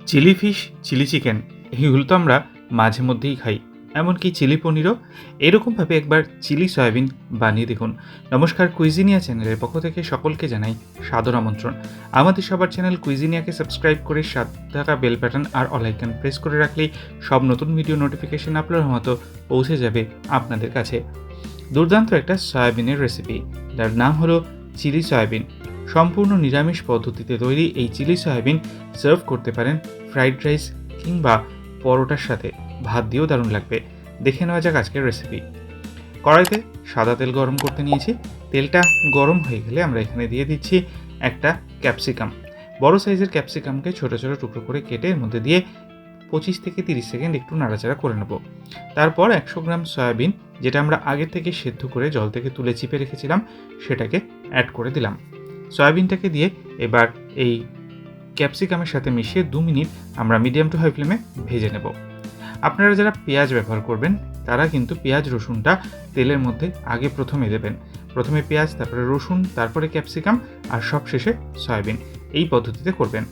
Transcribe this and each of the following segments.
Chilli fish, chilli chicken এগুলো তো আমরা মাঝে মধ্যেই খাই, এমনকি চিলি পনিরও। এরকমভাবে একবার চিলি সয়াবিন বানিয়ে দেখুন। নমস্কার, কুইজিনিয়া চ্যানেলের পক্ষ থেকে সকলকে জানাই সাদর আমন্ত্রণ। আমাদের সবার চ্যানেল কুইজিনিয়াকে সাবস্ক্রাইব করে সাথে থাকা বেল বাটন আর অল আইকন প্রেস করে রাখলেই সব নতুন ভিডিও নোটিফিকেশন আপলোড মতো পৌঁছে যাবে আপনাদের কাছে। দুর্দান্ত একটা সয়াবিনের রেসিপি, যার নাম হলো চিলি সয়াবিন। সম্পূর্ণ নিরামিষ পদ্ধতিতে তৈরি এই চিলি সয়াবিন সার্ভ করতে পারেন ফ্রাইড রাইস কিংবা পরোটার সাথে, ভাত দিয়েও দারুণ লাগবে। দেখে নেওয়া যাক আজকের রেসিপি। কড়াইতে সাদা তেল গরম করতে নিয়েছি। তেলটা গরম হয়ে গেলে আমরা এখানে দিয়ে দিচ্ছি একটা ক্যাপসিকাম। বড় সাইজের ক্যাপসিকামকে ছোট ছোট টুকরো করে কেটে এর মধ্যে দিয়ে 25 থেকে 30 সেকেন্ড একটু নাড়াচাড়া করে নেব। তারপর 100 গ্রাম সয়াবিন, যেটা আমরা আগে থেকে সেদ্ধ করে জল থেকে তুলে চিপে রেখেছিলাম, সেটাকে অ্যাড করে দিলাম। সয়াবিনটাকে দিয়ে এবার এই ক্যাপসিকামের সাথে মিশিয়ে 2 মিনিট আমরা মিডিয়াম টু হাই ফ্লেমে ভেজে নেব। আপনারা যারা পেঁয়াজ ব্যবহার করবেন তারা কিন্তু পেঁয়াজ রসুনটা তেলের মধ্যে আগে প্রথমে দেবেন। প্রথমে পেঁয়াজ, তারপরে রসুন, তারপরে ক্যাপসিকাম আর সব শেষে সয়াবিন, এই পদ্ধতিতে করবেন।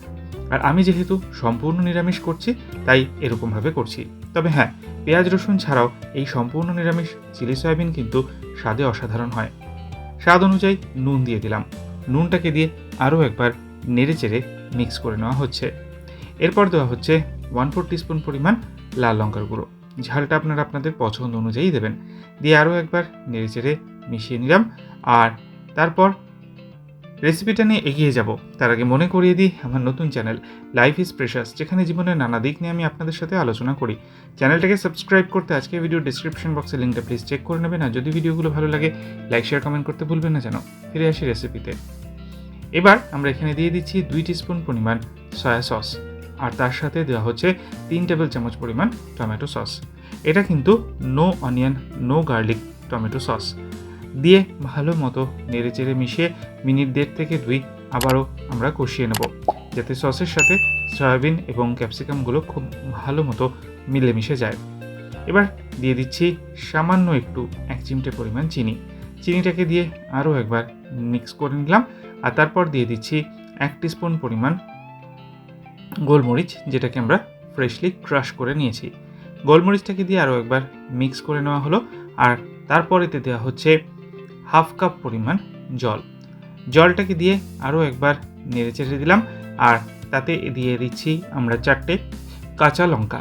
আর আমি যেহেতু সম্পূর্ণ নিরামিষ করছি তাই এরকমভাবে করছি। তবে হ্যাঁ, পেঁয়াজ রসুন ছাড়াও এই সম্পূর্ণ নিরামিষ চিলি সয়াবিন কিন্তু স্বাদে অসাধারণ হয়। স্বাদ অনুযায়ী নুন দিয়ে দিলাম। নুনটাকে দিয়ে আরও একবার নেড়ে চেড়ে মিক্স করে নেওয়া হচ্ছে। এরপর দেওয়া হচ্ছে 1/4 টিস্পুন পরিমাণ লাল লঙ্কার গুঁড়ো। ঝালটা আপনারা আপনাদের পছন্দ অনুযায়ী দেবেন। দিয়ে আরও একবার নেড়ে চেড়ে মিশিয়ে নিলাম। আর তারপর রেসিপিটা নিয়ে এগিয়ে যাব তার আগে মনে করিয়ে দিই আমার নতুন চ্যানেল লাইফ ইজ প্রেশাস, যেখানে জীবনের নানা দিক নিয়ে আমি আপনাদের সাথে আলোচনা করি। চ্যানেলটাকে সাবস্ক্রাইব করতে আজকে ভিডিও ডিসক্রিপশন বক্সে লিঙ্কটা প্লিজ চেক করে নেবেন। আর যদি ভিডিওগুলো ভালো লাগে লাইক শেয়ার কমেন্ট করতে ভুলবেন না যেন। ফিরে আসি রেসিপিতে। এবার আমরা এখানে দিয়ে দিচ্ছি 2 টিস্পুন পরিমাণ সয়া সস, আর তার সাথে দেওয়া হচ্ছে 3 টেবিল চামচ পরিমাণ টমেটো সস। এটা কিন্তু no onion no garlic tomato sauce. দিয়ে ভালো মতো নেড়ে চেড়ে মিশিয়ে মিনিট 1.5 থেকে 2 আবারও আমরা কষিয়ে নেব, যাতে সসের সাথে সয়াবিন এবং ক্যাপসিকামগুলো খুব ভালো মতো মিলেমিশে যায়। এবার দিয়ে দিচ্ছি সামান্য একটু 1 চিমটে পরিমাণ চিনি। চিনিটাকে দিয়ে আরও একবার মিক্স করে নিলাম। আর তারপর দিয়ে দিচ্ছি 1 টিস্পুন পরিমাণ গোলমরিচ, যেটাকে আমরা ফ্রেশলি ক্রাশ করে নিয়েছি। গোলমরিচটাকে দিয়ে আরও একবার মিক্স করে নেওয়া হলো। আর তারপরেতে দেওয়া হচ্ছে 1/2 কাপ পরিমাণ জল। জলটাকে দিয়ে আরও একবার নেড়ে চেড়ে দিলাম। আর তাতে দিয়ে দিচ্ছি আমরা 4টে কাঁচা লঙ্কা।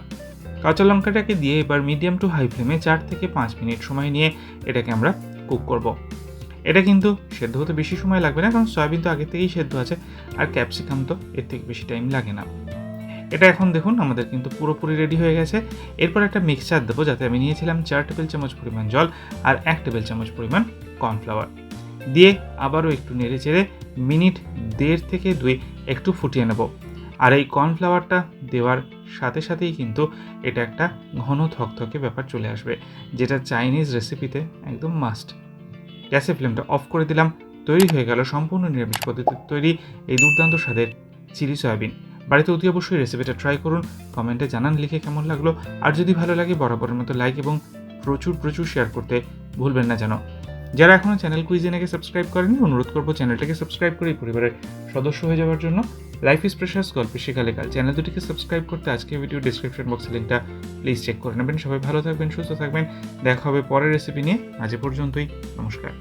কাঁচা লঙ্কাটাকে দিয়ে এবার মিডিয়াম টু হাই ফ্লেমে 4 থেকে 5 মিনিট সময় নিয়ে এটাকে আমরা কুক করব। এটা কিন্তু সেদ্ধ হতে বেশি সময় লাগবে না, কারণ সয়াবিন তো আগে থেকেই সেদ্ধ আছে, আর ক্যাপসিকাম তো এর থেকে বেশি টাইম লাগে না। এটা এখন দেখুন আমাদের কিন্তু পুরোপুরি রেডি হয়ে গেছে। এরপর একটা মিক্সচার দেবো, যাতে আমি নিয়েছিলাম 4 টেবিল চামচ পরিমাণ জল আর 1 টেবিল চামচ পরিমাণ কর্নফ্লাওয়ার। দিয়ে আবারও একটু নেড়ে চেড়ে মিনিট 1.5 থেকে 2 একটু ফুটিয়ে নেব। আর এই কর্নফ্লাওয়ারটা দেওয়ার সাথে সাথেই কিন্তু এটা একটা ঘন থকথকে ব্যাপার চলে আসবে, যেটা চাইনিজ রেসিপিতে একদম মাস্ট। গ্যাসের ফ্লেমটা অফ করে দিলাম। তৈরি হয়ে গেল সম্পূর্ণ নিরামিষ পদ্ধতিতে তৈরি এই দুর্দান্ত স্বাদের চিলি সয়াবিন। বাড়িতে অতি অবশ্যই রেসিপিটা ট্রাই করুন, কমেন্টে জানান লিখে কেমন লাগলো। আর যদি ভালো লাগে বরাবরের মতো লাইক এবং প্রচুর শেয়ার করতে ভুলবেন না যেন। যারা এখনও চ্যানেল কুইজিনেকে সাবস্ক্রাইব করেনি, অনুরোধ করবো চ্যানেলটাকে সাবস্ক্রাইব করে পরিবারের সদস্য হয়ে যাওয়ার জন্য। লাইফ ইজ প্রেশাস গল্পে শেখালে কাল চ্যানেল দুটিকে সাবস্ক্রাইব করতে আজকে ভিডিও ডিসক্রিপশন বক্সে লিঙ্কটা প্লিজ চেক করে নেবেন। সবাই ভালো থাকবেন, সুস্থ থাকবেন। দেখা হবে পরের রেসিপি নিয়ে। আজ পর্যন্তই, নমস্কার।